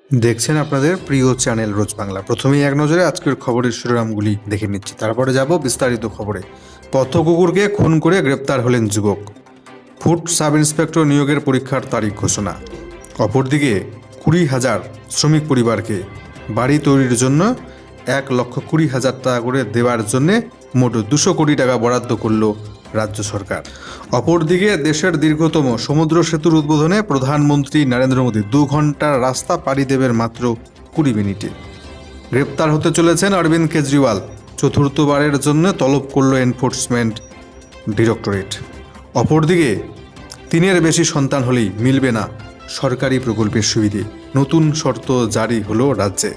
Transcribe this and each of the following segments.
দেখছেন আপনাদের প্রিয় চ্যানেল রোজ বাংলা। প্রথমেই এক নজরে আজকের খবরের শিরোনামগুলি দেখে নিচ্ছি, তারপরে যাব বিস্তারিত খবরে। পথ কুকুরকে খুন করে গ্রেপ্তার হলেন যুবক। ফুড সাব ইন্সপেক্টর নিয়োগের পরীক্ষার তারিখ ঘোষণা। অপরদিকে 20,000 শ্রমিক পরিবারকে বাড়ি তৈরির জন্য 1,20,000 টাকা করে দেওয়ার জন্যে মোট 200 কোটি টাকা বরাদ্দ করল রাজ্য সরকার। অপরদিকে দেশের দীর্ঘতম সমুদ্র সেতুর উদ্বোধনে প্রধানমন্ত্রী নরেন্দ্র মোদী 2 ঘন্টার রাস্তা পাড়ি দেবেন মাত্র 20 মিনিটে। গ্রেপ্তার হতে চলেছেন অরবিন্দ কেজরিওয়াল। চতুর্থবারের জন্য তলব করল এনফোর্সমেন্ট ডিরেক্টরেট। অপরদিকে 3-এর বেশি সন্তান হলেই মিলবে না সরকারি প্রকল্পের সুবিধে, নতুন শর্ত জারি হলো রাজ্যে।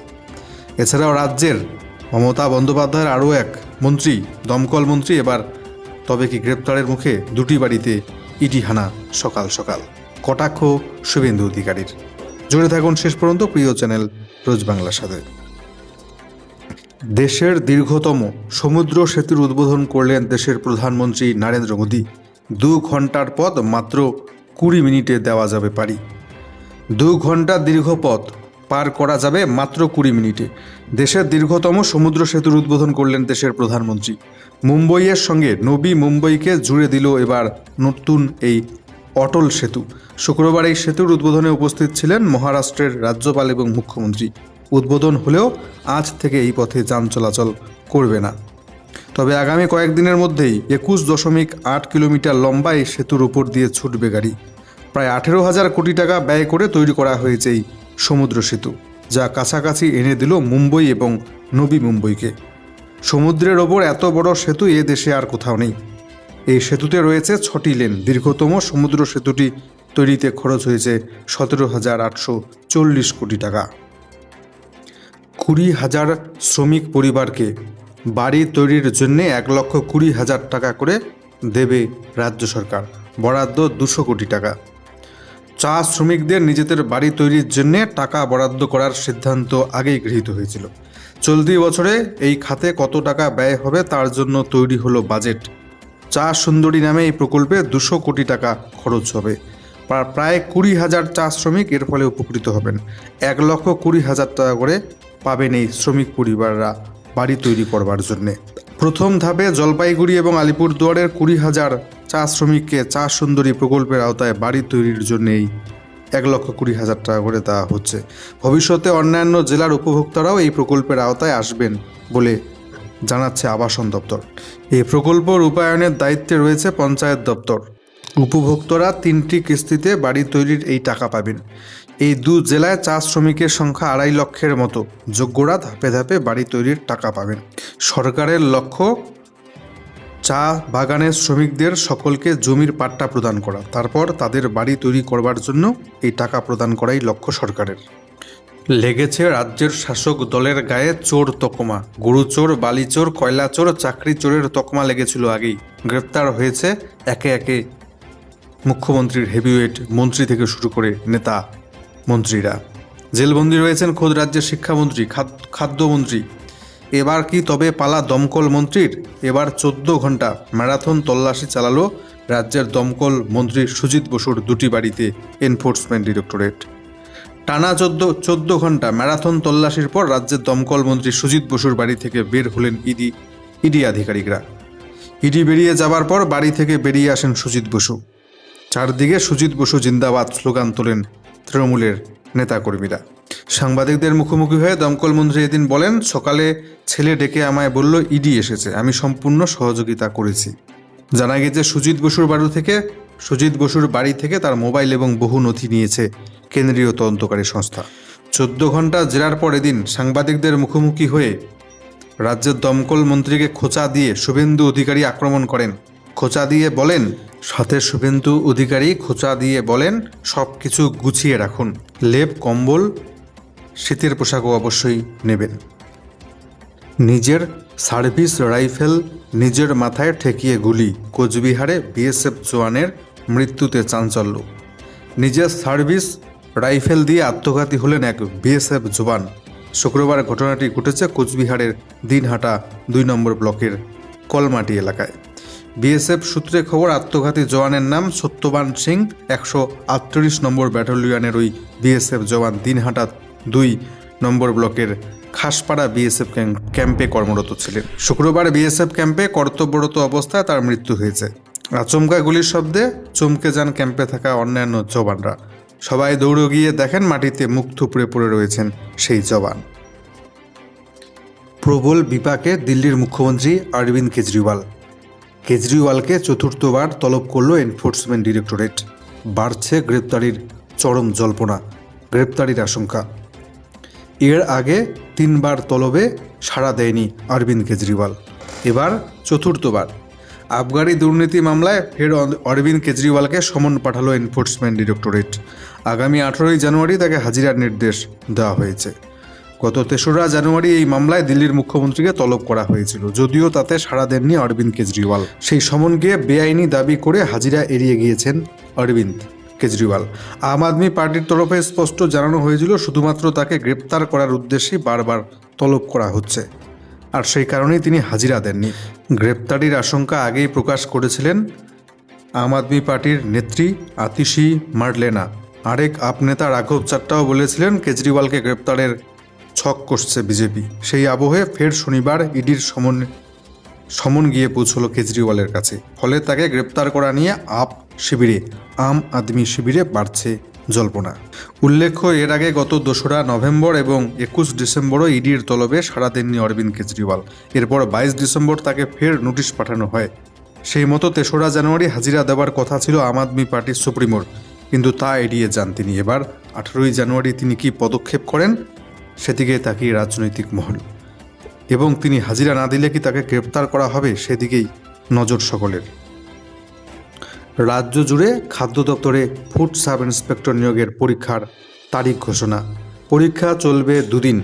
এছাড়াও রাজ্যের মমতা বন্দ্যোপাধ্যায়ের আরও এক মন্ত্রী, দমকল মন্ত্রী, এবার তবে কি গ্রেপ্তারের মুখে? 2টি বাড়িতে ইডি হানা সকাল সকাল। কটাক্ষ শুভেন্দু অধিকারীর। জুড়ে থাকুন শেষ পর্যন্ত প্রিয় চ্যানেল রোজ বাংলার সাথে। দেশের দীর্ঘতম সমুদ্র সেতুর উদ্বোধন করলেন দেশের প্রধানমন্ত্রী নরেন্দ্র মোদী। 2 ঘন্টার পথ মাত্র 20 মিনিটে দেওয়া যাবে পারি। 2 ঘন্টা দীর্ঘ পথ পার করা যাবে মাত্র 20 মিনিটে। দেশের দীর্ঘতম সমুদ্র সেতুর উদ্বোধন করলেন দেশের প্রধানমন্ত্রী। মুম্বইয়ের সঙ্গে নবী মুম্বইকে জুড়ে দিল এবার নতুন এই অটল সেতু। শুক্রবার এই সেতুর উদ্বোধনে উপস্থিত ছিলেন মহারাষ্ট্রের রাজ্যপাল এবং মুখ্যমন্ত্রী। উদ্বোধন হলেও আজ থেকে এই পথে যান চলাচল করবে না। তবে আগামী কয়েকদিনের মধ্যেই 21.8 কিলোমিটার লম্বা এই সেতুর উপর দিয়ে ছুটবে গাড়ি। প্রায় 18,000 কোটি টাকা ব্যয় করে তৈরি করা হয়েছে এই সমুদ্র সেতু, যা কাছাকাছি এনে দিল মুম্বই এবং নবী মুম্বইকে। সমুদ্রের ওপর এত বড় সেতু এ দেশে আর কোথাও নেই। এই সেতুতে রয়েছে 6টি লেন। দীর্ঘতম সমুদ্র সেতুটি তৈরিতে খরচ হয়েছে 17,840 কোটি টাকা। 20,000 শ্রমিক পরিবারকে বাড়ি তৈরির জন্য 1,20,000 টাকা করে দেবে রাজ্য সরকার। বরাদ্দ 200 কোটি টাকা। চা শ্রমিকদের নিজেদের বাড়ি তৈরির জন্য টাকা বরাদ্দ করার সিদ্ধান্ত আগেই গৃহীত হয়েছিল। চলতি বছরে এই খাতে কত টাকা ব্যয় হবে তার জন্য তৈরি হলো বাজেট। চা সুন্দরী নামে এই প্রকল্পে 200 কোটি টাকা খরচ হবে। প্রায় 20,000 চা শ্রমিক এর ফলে উপকৃত হবেন। 1,20,000 টাকা করে পাবেন এই শ্রমিক পরিবাররা বাড়ি তৈরি করবার জন্যে। প্রথম ধাপে জলপাইগুড়ি এবং আলিপুরদুয়ারের 20,000 চা শ্রমিককে চা সুন্দরী প্রকল্পের আওতায় বাড়ি তৈরির জন্যেই 1,20,000 টাকা করে দেওয়া হচ্ছে। ভবিষ্যতে অন্যান্য জেলার উপভোক্তারাও এই প্রকল্পের আওতায় আসবেন বলে জানাচ্ছে আবাসন দপ্তর। এই প্রকল্প রূপায়ণের দায়িত্বে রয়েছে পঞ্চায়েত দপ্তর। উপভোক্তারা 3টি কিস্তিতে বাড়ি তৈরির এই টাকা পাবেন। এই 2 জেলায় চা শ্রমিকের সংখ্যা 2.5 লক্ষের মতো। যোগ্যরা ধাপে ধাপে বাড়ি তৈরির টাকা পাবেন। সরকারের লক্ষ্য চা বাগানের শ্রমিকদের সকলকে জমির পাট্টা প্রদান করা, তারপর তাদের বাড়ি তৈরি করবার জন্য এই টাকা প্রদান করাই লক্ষ্য সরকারের। লেগেছে রাজ্যের শাসক দলের গায়ে চোর তকমা। গরু চোর, বালি চোর, কয়লা চোর, চাকরি চোরের তকমা লেগেছিল আগেই। গ্রেপ্তার হয়েছে একে একে মুখ্যমন্ত্রীর হেভিওয়েট মন্ত্রী থেকে শুরু করে নেতা মন্ত্রীরা। জেলবন্দি রয়েছেন খোদ রাজ্যের শিক্ষামন্ত্রী, খাদ্যমন্ত্রী। এবার কি তবে পালা দমকল মন্ত্রীর? এবার 14 ঘন্টা ম্যারাথন তল্লাশি চালালো রাজ্যের দমকল মন্ত্রী সুজিত বসুর 2টি বাড়িতে এনফোর্সমেন্ট ডিরেক্টরেট। টানা 14 ঘন্টা ম্যারাথন তল্লাশির পর রাজ্যের দমকল মন্ত্রী সুজিত বসুর বাড়ি থেকে বের হলেন ইডি আধিকারিকরা। ইডি বেরিয়ে যাবার পর বাড়ি থেকে বেরিয়ে আসেন সুজিত বসু। চারদিকে সুজিত বসু জিন্দাবাদ স্লোগান তোলেন তৃণমূলের নেতাকর্মীরা। সাংবাদিকদের মুখোমুখি হয়ে দমকল মন্ত্রী এদিন বলেন, সকালে ছেলে ডেকে আমায় বলল ইডি এসেছে, আমি সম্পূর্ণ সহযোগিতা করেছি। জানা গেছে সুজিত বসুর বাড়ি থেকে তার মোবাইল এবং বহু নথি নিয়েছে কেন্দ্রীয় তদন্তকারী সংস্থা। 14 ঘন্টা জেরার পর এদিন সাংবাদিকদের মুখোমুখি হয়ে রাজ্যের দমকল মন্ত্রীকে খোঁচা দিয়ে শুভেন্দু অধিকারী আক্রমণ করেন। খোঁচা দিয়ে বলেন সব কিছু গুছিয়ে রাখুন, লেপ কম্বল শীতের পোশাকও অবশ্যই নেবেন। নিজের সার্ভিস রাইফেল নিজের মাথায় ঠেকিয়ে গুলি। কোচবিহারে বিএসএফ জওয়ানের মৃত্যুতে চাঞ্চল্য। নিজের সার্ভিস রাইফেল দিয়ে আত্মঘাতী হলেন এক বিএসএফ জওয়ান। শুক্রবার ঘটনাটি ঘটেছে কোচবিহারের দিনহাটা 2 নম্বর ব্লকের কলমাটি এলাকায়। বিএসএফ সূত্রে খবর, আত্মঘাতী জওয়ানের নাম সত্যবান সিং। 138 নম্বর ব্যাটালিয়নের ওই বিএসএফ জওয়ান দিনহাটা 2 নম্বর ব্লকের খাসপাড়া বিএসএফ ক্যাম্পে কর্মরত ছিলেন। শুক্রবার বিএসএফ ক্যাম্পে কর্তব্যরত অবস্থায় তার মৃত্যু হয়েছে। আচমকা গুলির শব্দে চমকে যান ক্যাম্পে থাকা অন্যান্য জওয়ানরা। সবাই দৌড়ে গিয়ে দেখেন মাটিতে মুখ থুবড়ে পড়ে রয়েছেন সেই জওয়ান। প্রবল বিপাকে দিল্লির মুখ্যমন্ত্রী অরবিন্দ কেজরিওয়াল। কেজরিওয়ালকে চতুর্থবার তলব করল এনফোর্সমেন্ট ডিরেক্টরেট। বাড়ছে গ্রেপ্তারির চরম জল্পনা, গ্রেপ্তারির আশঙ্কা। এর আগে 3বার তলবে সাড়া দেয়নি অরবিন্দ কেজরিওয়াল, এবার চতুর্থবার। আবগারি দুর্নীতি মামলায় ফের অরবিন্দ কেজরিওয়ালকে সমন পাঠালো এনফোর্সমেন্ট ডিরেক্টরেট। আগামী 18ই জানুয়ারি তাকে হাজিরার নির্দেশ দেওয়া হয়েছে। গত 3রা জানুয়ারি এই মামলায় দিল্লির মুখ্যমন্ত্রীকে তলব করা হয়েছিল, যদিও তাতে সাড়া দেননি অরবিন্দ কেজরিওয়াল। সেই সমনকে বেআইনি দাবি করে হাজিরা এড়িয়ে গিয়েছেন অরবিন্দ কেজরিওয়াল। আম আদমি পার্টির তরফে স্পষ্ট জানানো হয়েছিল শুধুমাত্র তাকে গ্রেপ্তার করার উদ্দেশ্যেই বারবার তলব করা হচ্ছে, আর সেই কারণেই তিনি হাজিরা দেননি। গ্রেপ্তারির আশঙ্কা আগেই প্রকাশ করেছিলেন আম আদমি পার্টির নেত্রী আতিশি মার্লেনা। আরেক আপ নেতা রাঘব চাট্টাও বলেছিলেন কেজরিওয়ালকে গ্রেপ্তারের ছক কষছে বিজেপি। সেই আবহে ফের শনিবার ইডির সমন গিয়ে পৌঁছল কেজরিওয়ালের কাছে। ফলে তাকে গ্রেপ্তার করা নিয়ে আম আদমি শিবিরে বাড়ছে জল্পনা। উল্লেখ্য, এর আগে গত 2রা নভেম্বর এবং 21 ডিসেম্বরও ইডির তলবে সাড়া দেননি অরবিন্দ কেজরিওয়াল। এরপর 22 ডিসেম্বর তাকে ফের নোটিশ পাঠানো হয়। সেই মতো 3রা জানুয়ারি হাজিরা দেওয়ার কথা ছিল আম আদমি পার্টির সুপ্রিমোর, কিন্তু তা এড়িয়ে যান তিনি। এবার 18ই জানুয়ারি তিনি কি পদক্ষেপ করেন সেদিকে তাকিয়ে রাজনৈতিক মহল, এবং তিনি হাজিরা না দিলে কি তাকে গ্রেপ্তার করা হবে সেদিকেই নজর সকলের। রাজ্য জুড়ে খাদ্য দপ্তরে ফুড সাব ইন্সপেক্টর নিয়োগের পরীক্ষার তারিখ ঘোষণা। পরীক্ষা চলবে 2 দিন।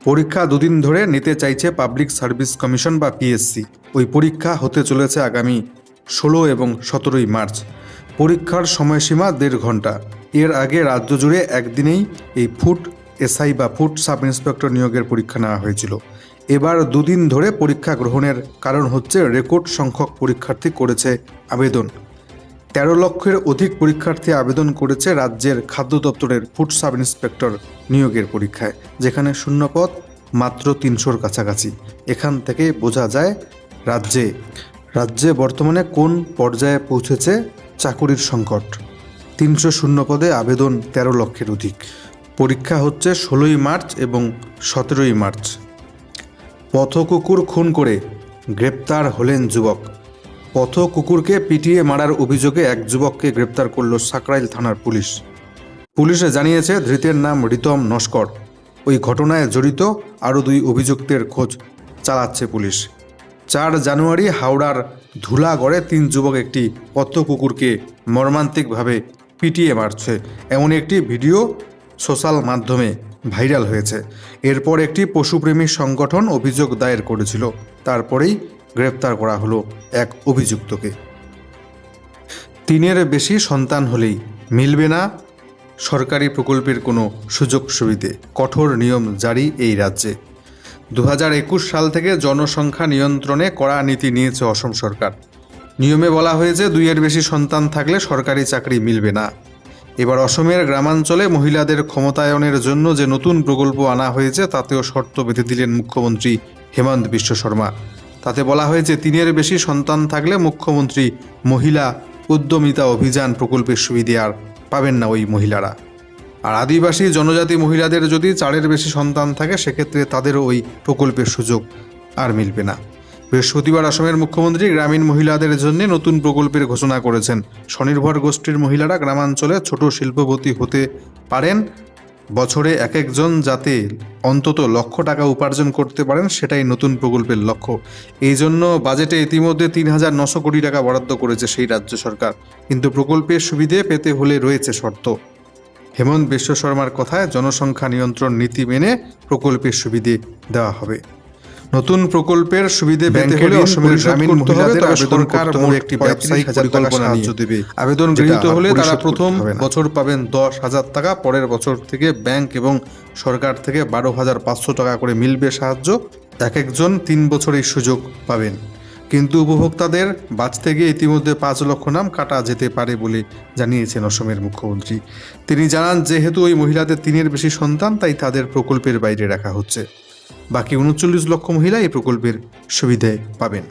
পরীক্ষা 2 দিন ধরে নিতে চাইছে পাবলিক সার্ভিস কমিশন বা পিএসসি। ওই পরীক্ষা হতে চলেছে আগামী 16 এবং 17ই মার্চ। পরীক্ষার সময়সীমা 1.5 ঘন্টা। এর আগে রাজ্য জুড়ে একদিনেই এই ফুড এসআই বা ফুড সাব ইন্সপেক্টর নিয়োগের পরীক্ষা নেওয়া হয়েছিল। এবার 2 দিন ধরে পরীক্ষা গ্রহণের কারণ হচ্ছে রেকর্ড সংখ্যক পরীক্ষার্থী করেছে আবেদন। 13 লক্ষের অধিক পরীক্ষার্থী আবেদন করেছে রাজ্যের খাদ্য দপ্তরের ফুড সাব ইন্সপেক্টর নিয়োগের পরীক্ষায়, যেখানে শূন্যপদ মাত্র 300-র কাছাকাছি। এখান থেকে বোঝা যায় রাজ্যে বর্তমানে কোন পর্যায়ে পৌঁছেছে চাকুরির সংকট। 300 শূন্যপদে আবেদন 13 লক্ষের অধিক। পরীক্ষা হচ্ছে 16ই মার্চ এবং 17ই মার্চ। পথকুকুর খুন করে গ্রেপ্তার হলেন যুবক। পথ কুকুরকে পিটিয়ে মারার অভিযোগে এক যুবককে গ্রেপ্তার করল সাকরাইল থানার পুলিশ। পুলিশে জানিয়েছে ধৃতের নাম রিতম নস্কর। ওই ঘটনায় জড়িত আরও 2 অভিযুক্তের খোঁজ চালাচ্ছে পুলিশ। 4 জানুয়ারি হাওড়ার ধুলাগড়ে 3 যুবক একটি পথ কুকুরকে মর্মান্তিকভাবে পিটিয়ে মারছে, এমন একটি ভিডিও সোশ্যাল মাধ্যমে ভাইরাল হয়েছে। এরপর একটি পশুপ্রেমী সংগঠন অভিযোগ দায়ের করেছিল। তারপরেই গ্রেপ্তার করা হলো এক অভিযুক্তকে। 3-এর বেশি সন্তান হলেই মিলবে না সরকারি প্রকল্পের কোনো সুযোগ সুবিধে। কঠোর নিয়ম জারি এই রাজ্যে। 2021 সাল থেকে জনসংখ্যা নিয়ন্ত্রণে কড়া নীতি নিয়েছে অসম সরকার। নিয়মে বলা হয়েছে 2-এর বেশি সন্তান থাকলে সরকারি চাকরি মিলবে না। এবার অসমের গ্রামাঞ্চলে মহিলাদের ক্ষমতায়নের জন্য যে নতুন প্রকল্প আনা হয়েছে তাতেও শর্ত বেঁধে দিলেন মুখ্যমন্ত্রী হেমন্ত বিশ্ব শর্মা। তাতে বলা হয়েছে 3-এর বেশি সন্তান থাকলে মুখ্যমন্ত্রী মহিলা উদ্যমিতা অভিযান প্রকল্পের সুবিধে আর পাবেন না ওই মহিলারা। আর আদিবাসী জনজাতি মহিলাদের যদি 4-এর বেশি সন্তান থাকে সেক্ষেত্রে তাদেরও ওই প্রকল্পের সুযোগ আর মিলবে না। বৃহস্পতিবার অসমের মুখ্যমন্ত্রী গ্রামীণ মহিলাদের জন্য নতুন প্রকল্পের ঘোষণা করেছেন। স্বনির্ভর গোষ্ঠীর মহিলারা গ্রামাঞ্চলে ছোট শিল্পপতি হতে পারেন। বছরে এক একজন যাতে অন্তত লক্ষ টাকা উপার্জন করতে পারেন সেটাই নতুন প্রকল্পের লক্ষ্য। এই জন্য বাজেটে ইতিমধ্যে 3,900 কোটি টাকা বরাদ্দ করেছে সেই রাজ্য সরকার। কিন্তু প্রকল্পের সুবিধে পেতে হলে রয়েছে শর্ত। হেমন্ত বিশ্ব শর্মার কথায় জনসংখ্যা নিয়ন্ত্রণ নীতি মেনে প্রকল্পের সুবিধে দেওয়া হবে। নতুন প্রকল্পের সুবিধে পেতে হলে অসমের গ্রামীণ মহিলাদের সরকার মোট একটি ব্যবসায়িক পরিকল্পনা সাহায্য দেবে। আবেদন গৃহীত হলে তারা প্রথম বছর পাবেন 10,000 টাকা, পরের বছর থেকে ব্যাংক এবং সরকার থেকে 12,500 টাকা করে মিলবে সাহায্য। এক একজন 3 বছর এই সুযোগ পাবেন। কিন্তু উপভোক্তাদের বাঁচতে গিয়ে ইতিমধ্যে 5 লক্ষ নাম কাটা যেতে পারে বলে জানিয়েছেন অসমের মুখ্যমন্ত্রী। তিনি জানান, যেহেতু ওই মহিলাদের 3-এর বেশি সন্তান, তাই তাদের প্রকল্পের বাইরে রাখা হচ্ছে। বাকি 39 লক্ষ মহিলা এই প্রকল্পের সুবিধে পাবেন।